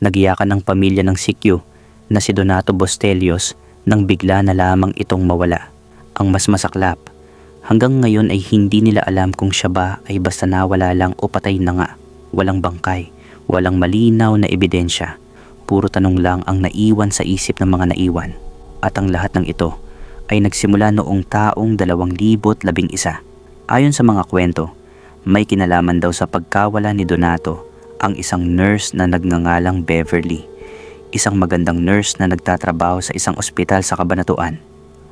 Nagiyakan ang pamilya ng Sikyo na si Donato Bostelios nang bigla na lamang itong mawala. Ang mas masaklap, hanggang ngayon ay hindi nila alam kung siya ba ay basta nawala lang o patay na nga. Walang bangkay, walang malinaw na ebidensya. Puro tanong lang ang naiwan sa isip ng mga naiwan. At ang lahat ng ito ay nagsimula noong taong 2011. Ayon sa mga kwento, may kinalaman daw sa pagkawala ni Donato ang isang nurse na nagngangalang Beverly. Isang magandang nurse na nagtatrabaho sa isang ospital sa Cabanatuan.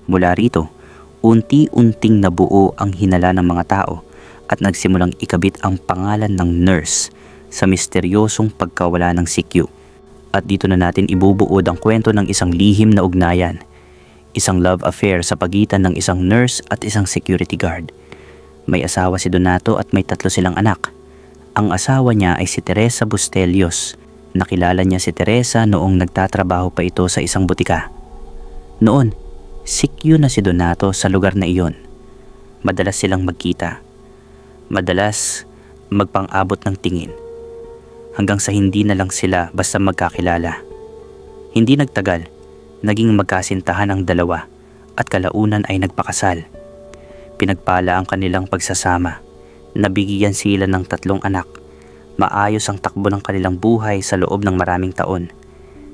Mula rito, unti-unting nabuo ang hinala ng mga tao at nagsimulang ikabit ang pangalan ng nurse sa misteryosong pagkawala ng Sikyo. At dito na natin ibubuod ang kwento ng isang lihim na ugnayan. Isang love affair sa pagitan ng isang nurse at isang security guard. May asawa si Donato at may 3 silang anak. Ang asawa niya ay si Teresa Bostelios. Nakilala niya si Teresa noong nagtatrabaho pa ito sa isang butika. Noon, Sikyo na si Donato sa lugar na iyon. Madalas silang magkita. Madalas magpang-abot ng tingin. Hanggang sa hindi na lang sila basta magkakilala. Hindi nagtagal, naging magkasintahan ang dalawa at kalaunan ay nagpakasal. Pinagpala ang kanilang pagsasama. Nabigyan sila ng 3 anak. Maayos ang takbo ng kanilang buhay sa loob ng maraming taon.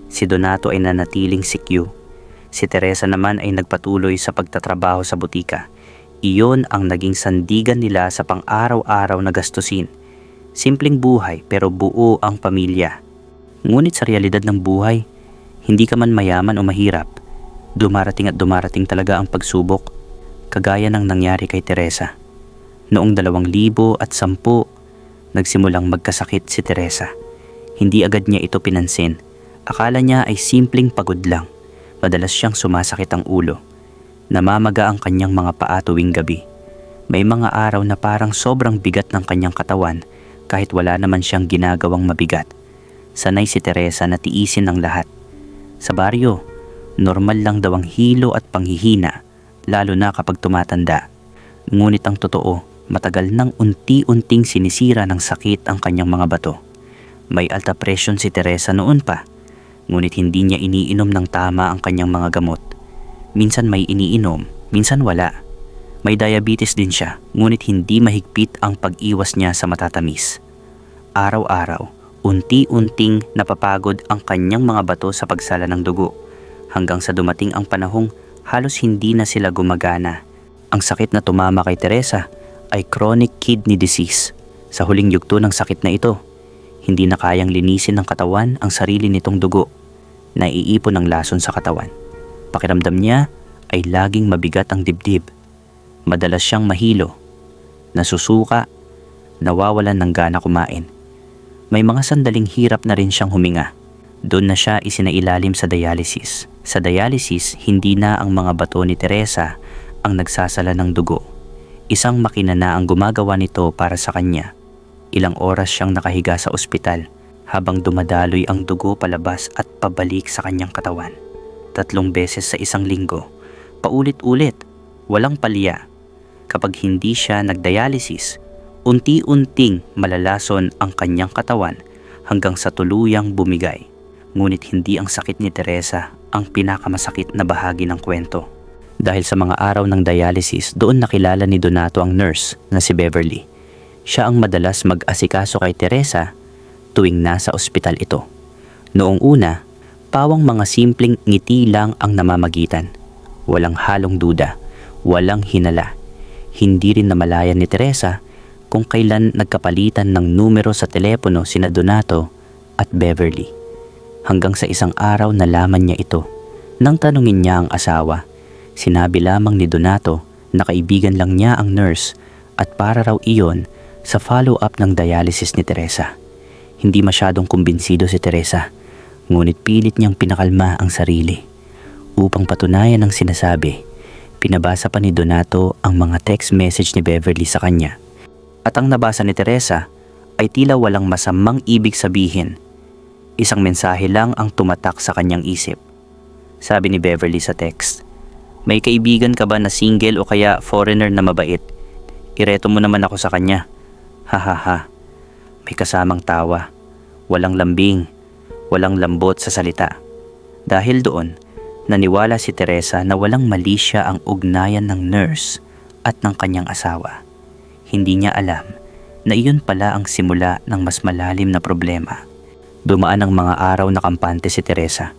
Si Donato ay nanatiling Sikyo. Si Teresa naman ay nagpatuloy sa pagtatrabaho sa butika. Iyon ang naging sandigan nila sa pang-araw-araw na gastusin. Simpleng buhay pero buo ang pamilya. Ngunit sa realidad ng buhay, hindi ka man mayaman o mahirap, dumarating at dumarating talaga ang pagsubok, kagaya ng nangyari kay Teresa. Noong 2010, nagsimulang magkasakit si Teresa. Hindi agad niya ito pinansin. Akala niya ay simpleng pagod lang. Madalas siyang sumasakit ang ulo. Namamaga ang kanyang mga paa tuwing gabi. May mga araw na parang sobrang bigat ng kanyang katawan kahit wala naman siyang ginagawang mabigat. Sanay si Teresa na tiisin ang lahat. Sa baryo, normal lang daw ang hilo at panghihina, lalo na kapag tumatanda. Ngunit ang totoo, matagal nang unti-unting sinisira ng sakit ang kanyang mga bato. May alta presyon si Teresa noon pa, ngunit hindi niya iniinom ng tama ang kanyang mga gamot. Minsan may iniinom, minsan wala. May diabetes din siya, ngunit hindi mahigpit ang pag-iwas niya sa matatamis. Araw-araw, unti-unting napapagod ang kanyang mga bato sa pagsala ng dugo, hanggang sa dumating ang panahong halos hindi na sila gumagana. Ang sakit na tumama kay Teresa ay chronic kidney disease. Sa huling yugto ng sakit na ito, hindi na kayang linisin ng katawan ang sarili nitong dugo. Naiipon ang lason sa katawan. Pakiramdam niya ay laging mabigat ang dibdib. Madalas siyang mahilo, nasusuka, nawawalan ng gana kumain. May mga sandaling hirap na rin siyang huminga. Doon na siya isinailalim sa dialysis. Sa dialysis, hindi na ang mga bato ni Teresa ang nagsasala ng dugo. Isang makina na ang gumagawa nito para sa kanya. Ilang oras siyang nakahiga sa ospital habang dumadaloy ang dugo palabas at pabalik sa kanyang katawan. 3 beses sa isang linggo, paulit-ulit, walang palya. Kapag hindi siya nagdialysis, unti-unting malalason ang kanyang katawan hanggang sa tuluyang bumigay. Ngunit hindi ang sakit ni Teresa ang pinakamasakit na bahagi ng kwento. Dahil sa mga araw ng dialysis, doon nakilala ni Donato ang nurse na si Beverly. Siya ang madalas mag-asikaso kay Teresa tuwing nasa ospital ito. Noong una, pawang mga simpleng ngiti lang ang namamagitan. Walang halong duda, walang hinala. Hindi rin namalayan ni Teresa kung kailan nagkapalitan ng numero sa telepono sina Donato at Beverly. Hanggang sa isang araw nalaman niya ito. Nang tanungin niya ang asawa, sinabi lamang ni Donato na kaibigan lang niya ang nurse at para raw iyon sa follow-up ng dialysis ni Teresa. Hindi masyadong kumbinsido si Teresa, ngunit pilit niyang pinakalma ang sarili. Upang patunayan ang sinasabi, pinabasa pa ni Donato ang mga text message ni Beverly sa kanya. At ang nabasa ni Teresa ay tila walang masamang ibig sabihin. Isang mensahe lang ang tumatak sa kanyang isip. Sabi ni Beverly sa text, "May kaibigan ka ba na single o kaya foreigner na mabait? Ireto mo naman ako sa kanya. Ha ha ha." May kasamang tawa, walang lambing, walang lambot sa salita. Dahil doon, naniwala si Teresa na walang mali siya ang ugnayan ng nurse at ng kanyang asawa. Hindi niya alam na iyon pala ang simula ng mas malalim na problema. Dumaan ang mga araw na kampante si Teresa.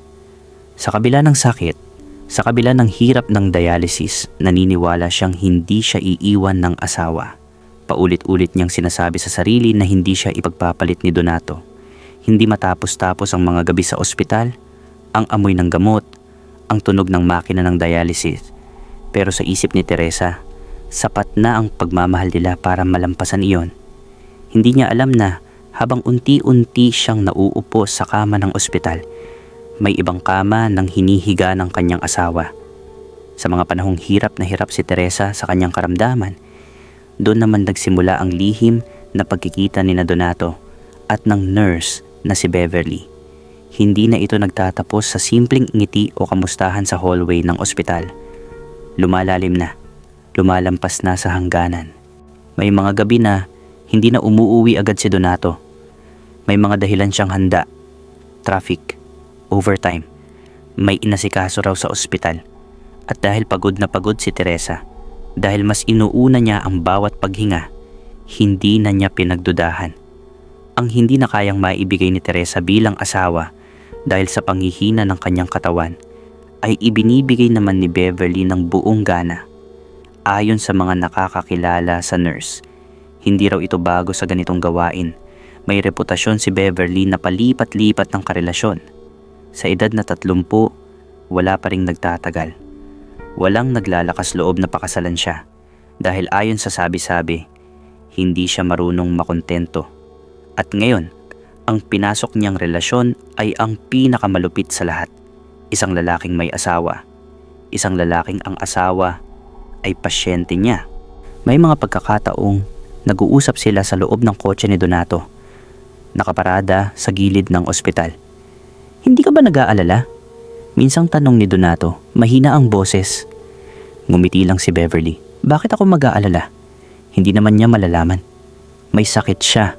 Sa kabila ng sakit, sa kabila ng hirap ng dialysis, naniniwala siyang hindi siya iiwan ng asawa. Paulit-ulit niyang sinasabi sa sarili na hindi siya ipagpapalit ni Donato. Hindi matapos-tapos ang mga gabi sa ospital, ang amoy ng gamot, ang tunog ng makina ng dialysis. Pero sa isip ni Teresa, sapat na ang pagmamahal nila para malampasan iyon. Hindi niya alam na habang unti-unti siyang nauupo sa kama ng ospital, may ibang kama ng hinihiga ng kanyang asawa. Sa mga panahong hirap na hirap si Teresa sa kanyang karamdaman, doon naman nagsimula ang lihim na pagkikita ni Donato at ng nurse na si Beverly. Hindi na ito nagtatapos sa simpleng ngiti o kamustahan sa hallway ng ospital. Lumalalim na, lumalampas na sa hangganan. May mga gabi na hindi na umuuwi agad si Donato. May mga dahilan siyang handa, traffic, overtime, may inasikaso raw sa ospital. At dahil pagod na pagod si Teresa, dahil mas inuuna niya ang bawat paghinga, hindi na niya pinagdudahan. Ang hindi na kayang maibigay ni Teresa bilang asawa dahil sa panghihina ng kanyang katawan, ay ibinibigay naman ni Beverly ng buong gana. Ayon sa mga nakakakilala sa nurse, hindi raw ito bago sa ganitong gawain. May reputasyon si Beverly na palipat-lipat ng karelasyon. Sa edad na 30, wala pa ring nagtatagal. Walang naglalakas loob na pakasalan siya dahil ayon sa sabi-sabi, hindi siya marunong makontento. At ngayon, ang pinasok niyang relasyon ay ang pinakamalupit sa lahat. Isang lalaking may asawa. Isang lalaking ang asawa ay pasyente niya. May mga pagkakataong nag-uusap sila sa loob ng kotse ni Donato, nakaparada sa gilid ng ospital. Hindi ka ba nag-aalala? Minsang tanong ni Donato, mahina ang boses. Ngumiti lang si Beverly. Bakit ako mag-aalala? Hindi naman niya malalaman. May sakit siya.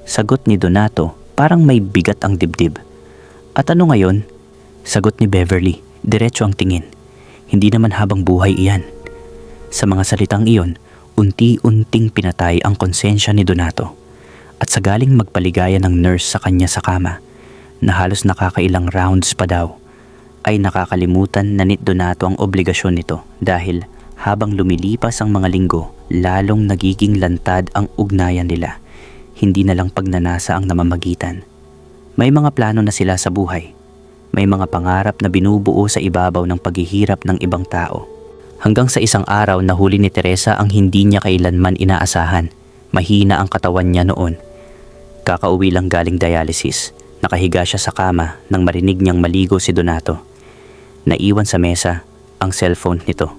Sagot ni Donato, parang may bigat ang dibdib. At ano ngayon? Sagot ni Beverly, diretso ang tingin. Hindi naman habang buhay iyan. Sa mga salitang iyon, unti-unting pinatay ang konsensya ni Donato. At sa galing magpaligaya ng nurse sa kanya sa kama, na halos nakakailang rounds pa daw, ay nakakalimutan na ni Donato ang obligasyon nito dahil habang lumilipas ang mga linggo, lalong nagiging lantad ang ugnayan nila. Hindi na lang pagnanasa ang namamagitan. May mga plano na sila sa buhay. May mga pangarap na binubuo sa ibabaw ng paghihirap ng ibang tao. Hanggang sa isang araw nahuli ni Teresa ang hindi niya kailanman inaasahan. Mahina ang katawan niya noon. Kakauwi lang galing dialysis. Nakahiga siya sa kama nang marinig niyang maligo si Donato. Naiwan sa mesa ang cellphone nito.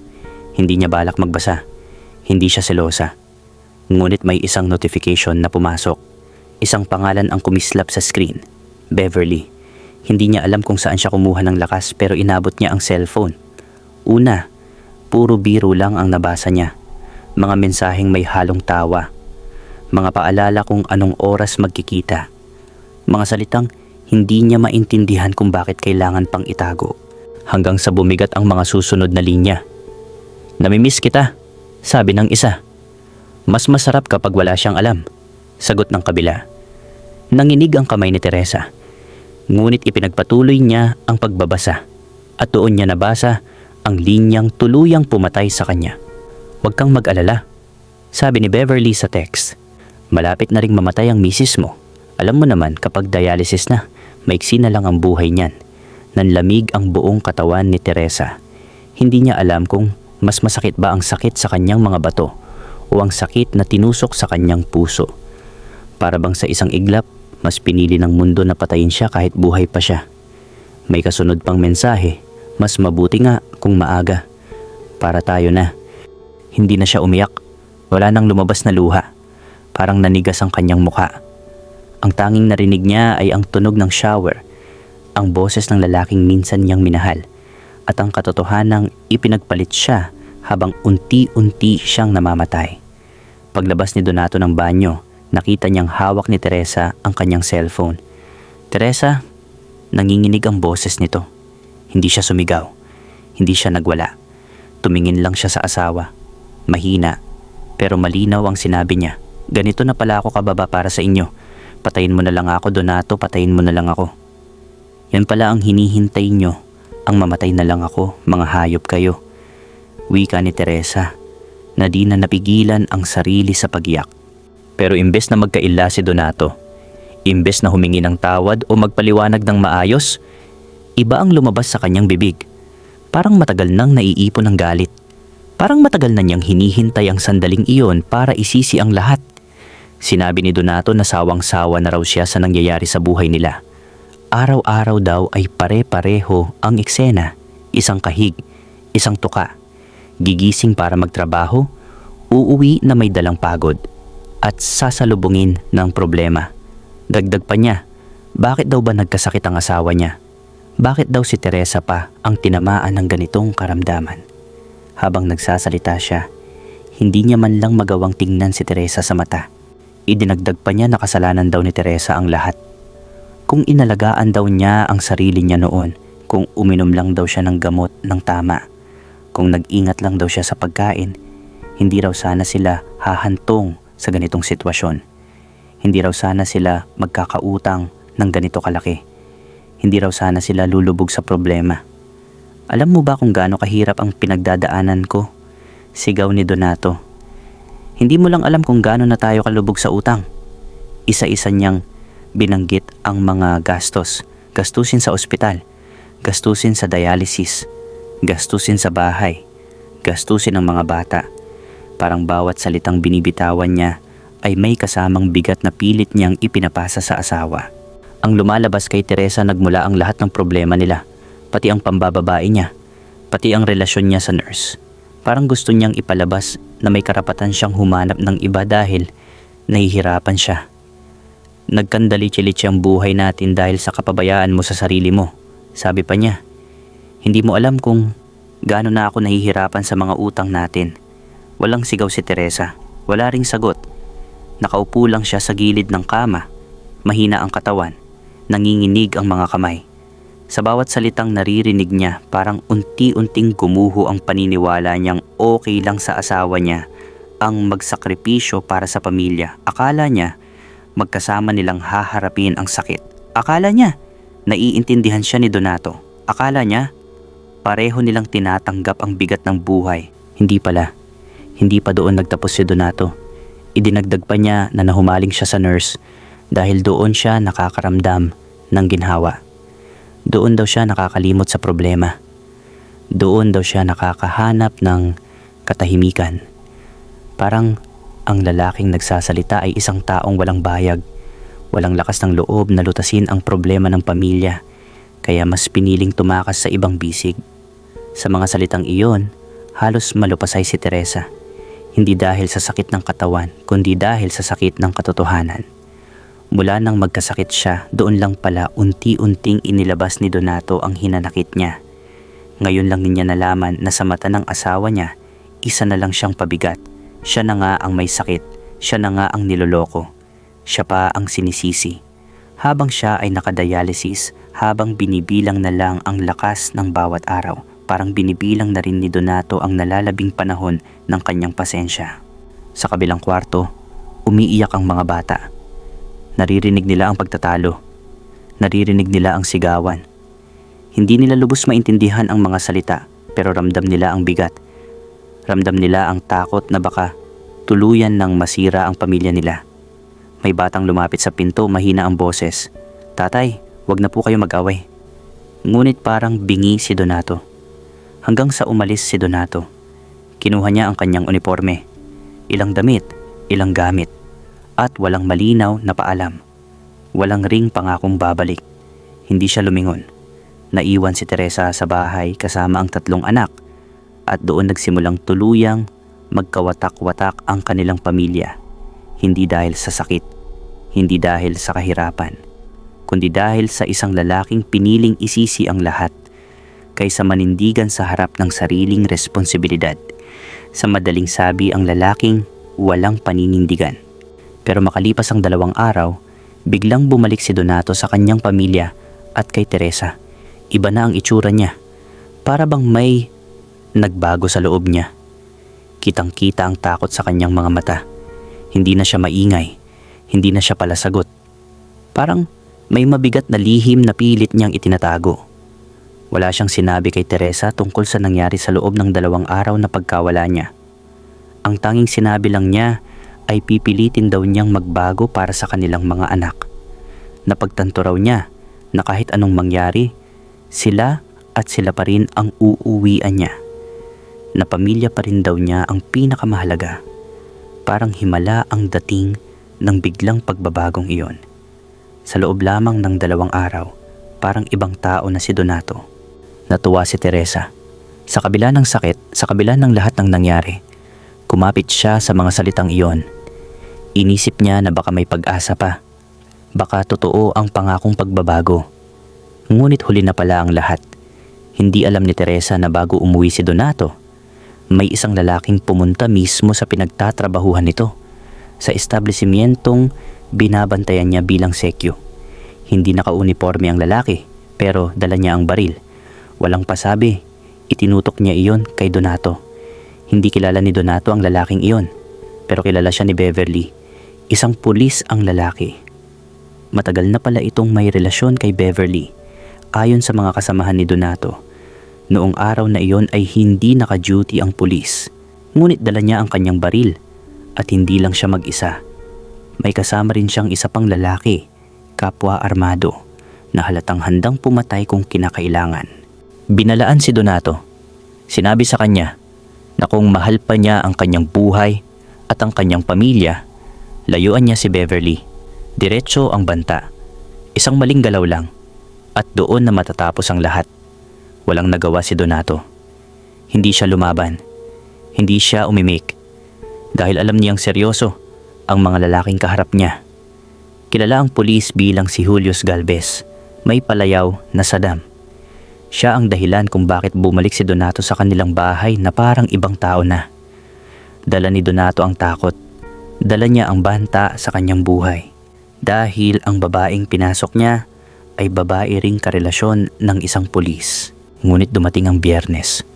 Hindi niya balak magbasa. Hindi siya selosa. Ngunit may isang notification na pumasok. Isang pangalan ang kumislap sa screen. Beverly. Hindi niya alam kung saan siya kumuha ng lakas pero inabot niya ang cellphone. Una, puro biro lang ang nabasa niya. Mga mensaheng may halong tawa. Mga paalala kung anong oras magkikita. Mga salitang hindi niya maintindihan kung bakit kailangan pang itago. Hanggang sa bumigat ang mga susunod na linya. Namimiss kita, sabi ng isa. Mas masarap kapag wala siyang alam, sagot ng kabila. Nanginig ang kamay ni Teresa. Ngunit ipinagpatuloy niya ang pagbabasa at doon niya nabasa ang linyang tuluyang pumatay sa kanya. Huwag kang mag-alala, sabi ni Beverly sa text. Malapit na ring mamatay ang misis mo. Alam mo naman kapag dialysis na, maiksi na lang ang buhay niyan. Nanlamig ang buong katawan ni Teresa. Hindi niya alam kung mas masakit ba ang sakit sa kanyang mga bato o ang sakit na tinusok sa kanyang puso. Para bang sa isang iglap, mas pinili ng mundo na patayin siya kahit buhay pa siya. May kasunod pang mensahe, mas mabuti nga kung maaga. Para tayo na. Hindi na siya umiyak. Wala nang lumabas na luha. Parang nanigas ang kanyang mukha. Ang tanging narinig niya ay ang tunog ng shower, ang boses ng lalaking minsan niyang minahal, at ang katotohanang ipinagpalit siya habang unti-unti siyang namamatay. Paglabas ni Donato ng banyo, nakita niyang hawak ni Teresa ang kanyang cellphone. Teresa, Nanginginig ang boses nito. Hindi siya sumigaw. Hindi siya nagwala. Tumingin lang siya sa asawa. Mahina, pero malinaw ang sinabi niya. Ganito na pala ako kababa para sa inyo. Patayin mo na lang ako, Donato, patayin mo na lang ako. Yan pala ang hinihintay nyo. Ang mamatay na lang ako, mga hayop kayo. Wika ni Teresa, na di na napigilan ang sarili sa pagiyak. Pero imbes na magkaila si Donato, imbes na humingi ng tawad o magpaliwanag ng maayos, iba ang lumabas sa kanyang bibig. Parang matagal nang naiipon ng galit. Parang matagal na niyang hinihintay ang sandaling iyon para isisi ang lahat. Sinabi ni Donato na sawang-sawa na raw siya sa nangyayari sa buhay nila. Araw-araw daw ay pare-pareho ang eksena. Isang kahig, isang tuka. Gigising para magtrabaho, uuwi na may dalang pagod at sasalubungin ng problema. Dagdag pa niya, bakit daw ba nagkasakit ang asawa niya? Bakit daw si Teresa pa ang tinamaan ng ganitong karamdaman? Habang nagsasalita siya, hindi niya man lang magawang tingnan si Teresa sa mata. Idinagdag pa niya na kasalanan daw ni Teresa ang lahat. Kung inalagaan daw niya ang sarili niya noon, kung uminom lang daw siya ng gamot ng tama, kung nag-ingat lang daw siya sa pagkain, hindi raw sana sila hahantong sa ganitong sitwasyon. Hindi raw sana sila magkakautang ng ganito kalaki. Hindi raw sana sila lulubog sa problema. Alam mo ba kung gaano kahirap ang pinagdadaanan ko? Sigaw ni Donato. Hindi mo lang alam kung gaano na tayo kalubog sa utang. Isa-isa niyang binanggit ang mga gastos. Gastusin sa ospital, gastusin sa dialysis, gastusin sa bahay, gastusin ang mga bata. Parang bawat salitang binibitawan niya ay may kasamang bigat na pilit niyang ipinapasa sa asawa. Ang lumalabas kay Teresa nagmula ang lahat ng problema nila, pati ang pambababae niya, pati ang relasyon niya sa nurse. Parang gusto niyang ipalabas na may karapatan siyang humanap ng iba dahil nahihirapan siya. Nagkandali-chilitsi ang buhay natin dahil sa kapabayaan mo sa sarili mo. Sabi pa niya, hindi mo alam kung gaano na ako nahihirapan sa mga utang natin. Walang sigaw si Teresa, wala ring sagot. Nakaupo lang siya sa gilid ng kama. Mahina ang katawan, nanginginig ang mga kamay. Sa bawat salitang naririnig niya, parang unti-unting gumuho ang paniniwala niyang okay lang sa asawa niya ang magsakripisyo para sa pamilya. Akala niya, magkasama nilang haharapin ang sakit. Akala niya, naiintindihan siya ni Donato. Akala niya, pareho nilang tinatanggap ang bigat ng buhay. Hindi pala. Hindi pa doon nagtapos si Donato. Idinagdag pa niya na nahumaling siya sa nurse dahil doon siya nakakaramdam ng ginhawa. Doon daw siya nakakalimot sa problema. Doon daw siya nakakahanap ng katahimikan. Parang ang lalaking nagsasalita ay isang taong walang bayag, walang lakas ng loob na lutasin ang problema ng pamilya, kaya mas piniling tumakas sa ibang bisig. Sa mga salitang iyon, halos malupasay si Teresa. Hindi dahil sa sakit ng katawan, kundi dahil sa sakit ng katotohanan. Mula nang magkasakit siya, doon lang pala unti-unting inilabas ni Donato ang hinanakit niya. Ngayon lang niya nalaman na sa mata ng asawa niya, isa na lang siyang pabigat. Siya na nga ang may sakit, siya na nga ang niloloko. Siya pa ang sinisisi. Habang siya ay nakadialysis, habang binibilang na lang ang lakas ng bawat araw, parang binibilang na rin ni Donato ang nalalabing panahon ng kanyang pasensya. Sa kabilang kwarto, umiiyak ang mga bata. Naririnig nila ang pagtatalo. Naririnig nila ang sigawan. Hindi nila lubos maintindihan ang mga salita, pero ramdam nila ang bigat. Ramdam nila ang takot na baka tuluyan nang masira ang pamilya nila. May batang lumapit sa pinto, mahina ang boses. Tatay, wag na po kayo mag-away. Ngunit parang bingi si Donato. Hanggang sa umalis si Donato. Kinuha niya ang kanyang uniforme. Ilang damit, ilang gamit. At walang malinaw na paalam. Walang ring pangakong babalik. Hindi siya lumingon. Naiwan si Teresa sa bahay kasama ang 3 anak. At doon nagsimulang tuluyang magkawatak-watak ang kanilang pamilya. Hindi dahil sa sakit, hindi dahil sa kahirapan, kundi dahil sa isang lalaking piniling isisi ang lahat kaysa manindigan sa harap ng sariling responsibilidad. Sa madaling sabi, ang lalaking walang paninindigan. Pero makalipas ang 2 araw, biglang bumalik si Donato sa kanyang pamilya At kay Teresa, iba na ang itsura niya. Para bang may nagbago sa loob niya. Kitang-kita ang takot sa kanyang mga mata. Hindi na siya maingay. Hindi na siya palasagot. Parang may mabigat na lihim na pilit niyang itinatago. Wala siyang sinabi kay Teresa tungkol sa nangyari sa loob ng 2 araw na pagkawala niya. Ang tanging sinabi lang niya ay pipilitin daw niyang magbago para sa kanilang mga anak. Napagtanto raw niya na kahit anong mangyari, sila at sila pa rin ang uuwian niya. Na pamilya pa rin daw niya ang pinakamahalaga. Parang himala ang dating ng biglang pagbabagong iyon. Sa loob lamang ng 2 araw, parang ibang tao na si Donato. Natuwa si Teresa. Sa kabila ng sakit, sa kabila ng lahat ng nangyari, kumapit siya sa mga salitang iyon. Inisip niya na baka may pag-asa pa. Baka totoo ang pangakong pagbabago. Ngunit huli na pala ang lahat. Hindi alam ni Teresa na bago umuwi si Donato, may isang lalaking pumunta mismo sa pinagtatrabahuhan nito, sa establishmentong binabantayan niya bilang sekyo. Hindi naka-uniforme ang lalaki, pero dala niya ang baril. Walang pasabi, itinutok niya iyon kay Donato. Hindi kilala ni Donato ang lalaking iyon, pero kilala siya ni Beverly. Isang pulis ang lalaki. Matagal na pala itong may relasyon kay Beverly. Ayon sa mga kasamahan ni Donato, noong araw na iyon ay hindi naka-duty ang pulis. Ngunit dala niya ang kanyang baril at hindi lang siya mag-isa. May kasama rin siyang isa pang lalaki, kapwa armado, na halatang handang pumatay kung kinakailangan. Binalaan si Donato. Sinabi sa kanya na kung mahal pa niya ang kanyang buhay at ang kanyang pamilya, layuan niya si Beverly. Diretso ang banta. Isang maling galaw lang at doon na matatapos ang lahat. Walang nagawa si Donato. Hindi siya lumaban. Hindi siya umimik. Dahil alam niyang seryoso ang mga lalaking kaharap niya. Kilala ang pulis bilang si Julius Galvez, may palayaw na Saddam. Siya ang dahilan kung bakit bumalik si Donato sa kanilang bahay na parang ibang tao na. Dala ni Donato ang takot. Dala niya ang banta sa kanyang buhay. Dahil ang babaeng pinasok niya ay babae ring karelasyon ng isang pulis. Ngunit dumating ang Biyernes.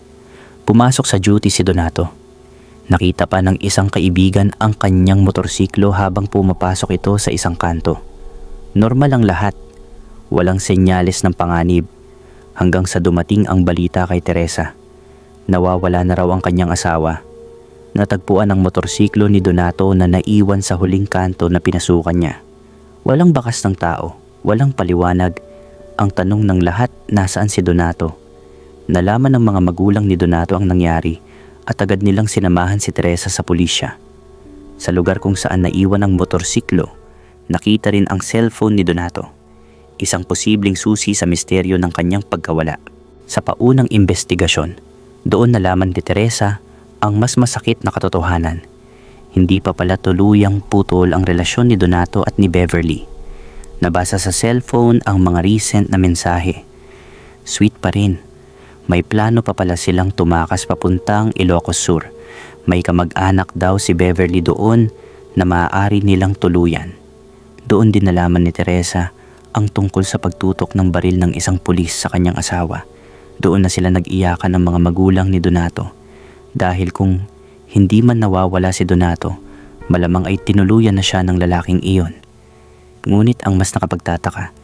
Pumasok sa duty si Donato. Nakita pa ng isang kaibigan ang kanyang motorsiklo habang pumapasok ito sa isang kanto. Normal ang lahat. Walang senyales ng panganib. Hanggang sa dumating ang balita kay Teresa. Nawawala na raw ang kanyang asawa. Natagpuan ang motorsiklo ni Donato na naiwan sa huling kanto na pinasukan niya. Walang bakas ng tao, walang paliwanag. Ang tanong ng lahat, nasaan si Donato? Nalaman ng mga magulang ni Donato ang nangyari at agad nilang sinamahan si Teresa sa pulisya. Sa lugar kung saan naiwan ang motorsiklo, nakita rin ang cellphone ni Donato. Isang posibleng susi sa misteryo ng kanyang pagkawala. Sa paunang investigasyon, doon nalaman ni Teresa ang mas masakit na katotohanan. Hindi pa pala tuluyang putol ang relasyon ni Donato at ni Beverly. Nabasa sa cellphone ang mga recent na mensahe. Sweet pa rin. May plano pa pala silang tumakas papuntang Ilocos Sur. May kamag-anak daw si Beverly doon na maaari nilang tuluyan. Doon din nalaman ni Teresa ang tungkol sa pagtutok ng baril ng isang pulis sa kanyang asawa. Doon na sila nag-iyakan ng mga magulang ni Donato. Dahil kung hindi man nawawala si Donato, malamang ay tinuluyan na siya ng lalaking iyon. Ngunit ang mas nakapagtataka,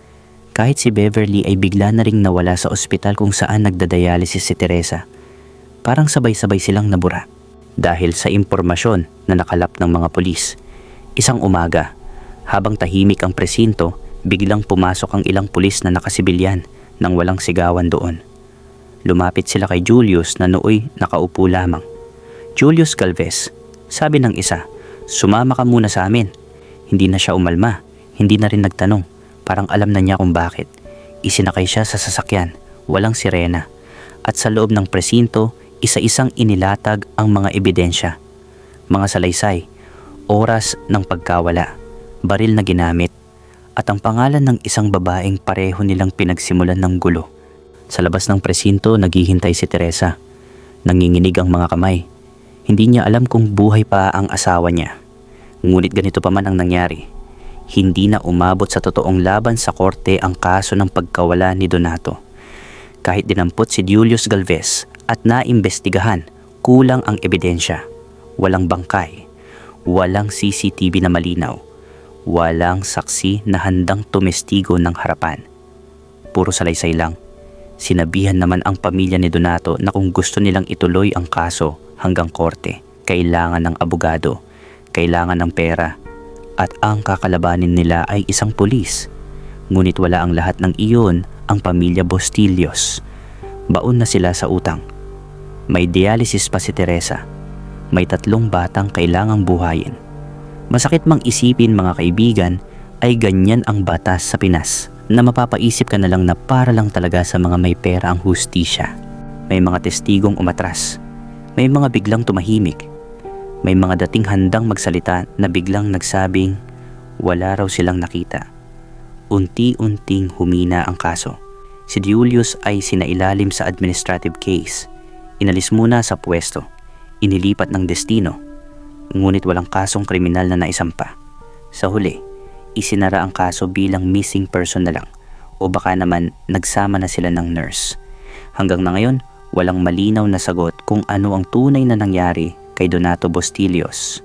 kahit si Beverly ay bigla na ring nawala sa ospital kung saan nagdadialysis si Teresa. Parang sabay-sabay silang nabura. Dahil sa impormasyon na nakalap ng mga pulis. Isang umaga, habang tahimik ang presinto, biglang pumasok ang ilang pulis na nakasibilyan nang walang sigawan doon. Lumapit sila kay Julius na nooy nakaupo lamang. Julius Galvez, sabi ng isa, sumama ka muna sa amin. Hindi na siya umalma, hindi na rin nagtanong. Parang alam na niya kung bakit. Isinakay siya sa sasakyan, walang sirena. At sa loob ng presinto, isa-isang inilatag ang mga ebidensya. Mga salaysay, oras ng pagkawala, baril na ginamit, at ang pangalan ng isang babaeng pareho nilang pinagsimulan ng gulo. Sa labas ng presinto, naghihintay si Teresa. Nanginginig ang mga kamay. Hindi niya alam kung buhay pa ang asawa niya. Ngunit ganito pa man ang nangyari. Hindi na umabot sa totoong laban sa korte ang kaso ng pagkawala ni Donato. Kahit dinampot si Julius Galvez at naimbestigahan, kulang ang ebidensya. Walang bangkay, walang CCTV na malinaw, walang saksi na handang tumestigo ng harapan. Puro salaysay lang. Sinabihan naman ang pamilya ni Donato na kung gusto nilang ituloy ang kaso hanggang korte, kailangan ng abogado, kailangan ng pera, at ang kakalabanin nila ay isang pulis. Ngunit wala ang lahat ng iyon ang pamilya Bustillos. Baon na sila sa utang. May dialysis pa si Teresa. May 3 batang kailangang buhayin. Masakit mang isipin mga kaibigan, ay ganyan ang batas sa Pinas, na mapapaisip ka na lang na para lang talaga sa mga may pera ang hustisya. May mga testigong umatras. May mga biglang tumahimik. May mga dating handang magsalita na biglang nagsabing wala raw silang nakita. Unti-unting humina ang kaso. Si Julius ay sinailalim sa administrative case. Inalis muna sa pwesto. Inilipat ng destino. Ngunit walang kasong kriminal na naisampa. Sa huli, isinara ang kaso bilang missing person na lang, o baka naman nagsama na sila ng nurse. Hanggang na ngayon, walang malinaw na sagot kung ano ang tunay na nangyari kay Donato Bustillos.